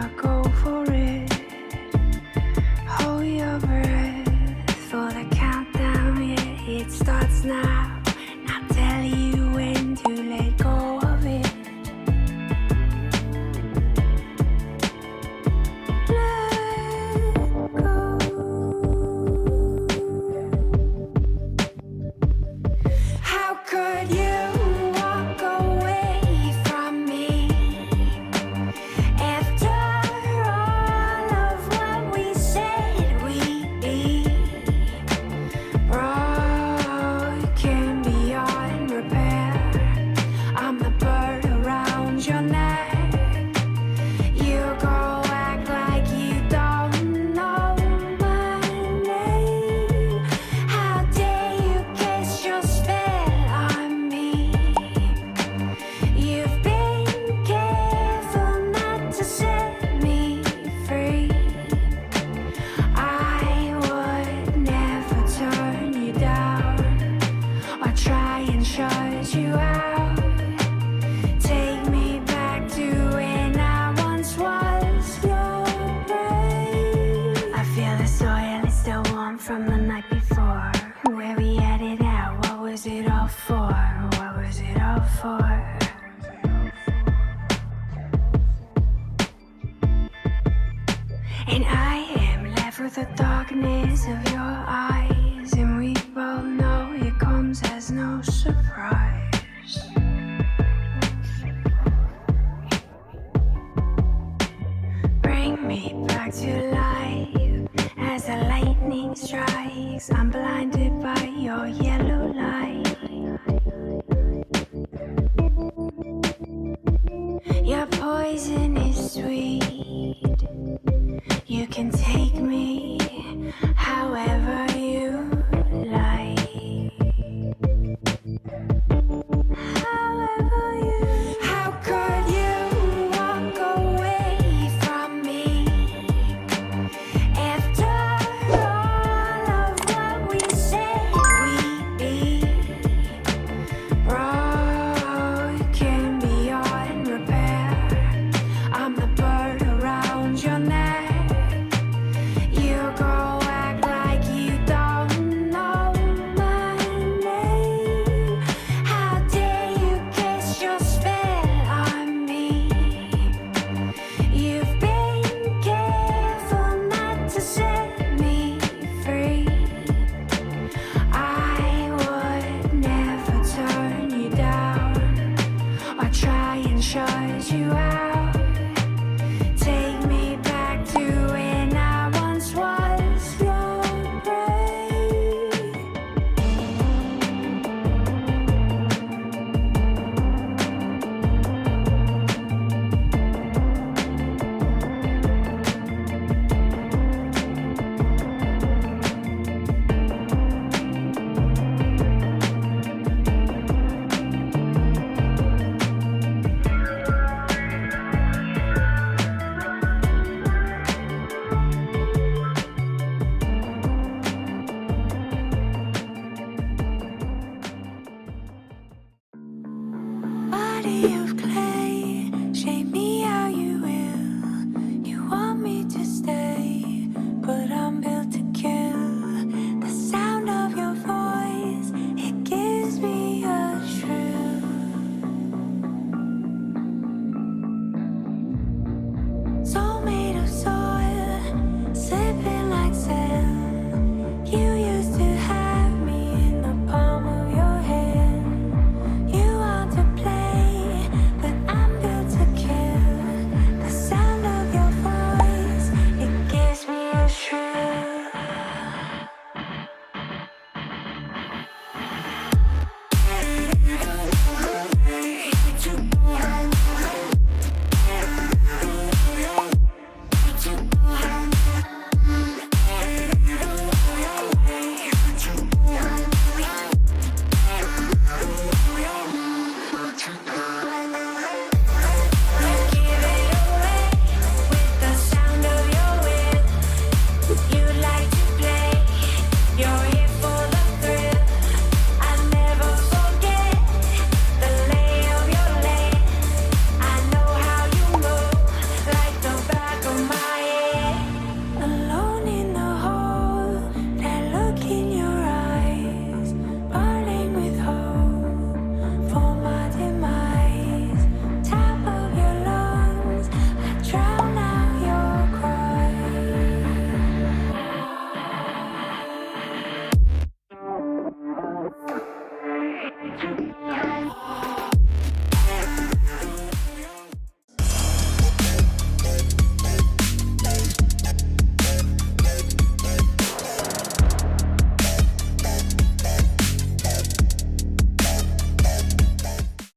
wanna go for it. Hold your breath for the countdown, yeah, it starts now. I'll tell you when to let go of it. Let go. How could you walk away from me after all of what we said we'd be? Broken beyond repair, I'm the bird around your neck. You go act like you don't know my name. How dare you cast your spell on me? You've been careful not to set me free. I would never turn you down or try and shut you out. Take me back to when I once was your prey. I feel the soil is still warm from the night before, where we had it out. What was it all for? What was it all for? And I am left with the darkness of your eyes, and we both know it comes as no surprise. Bring me back to life as the lightning strikes. I'm blinded by your yellow light. Your poison is sweet. You can take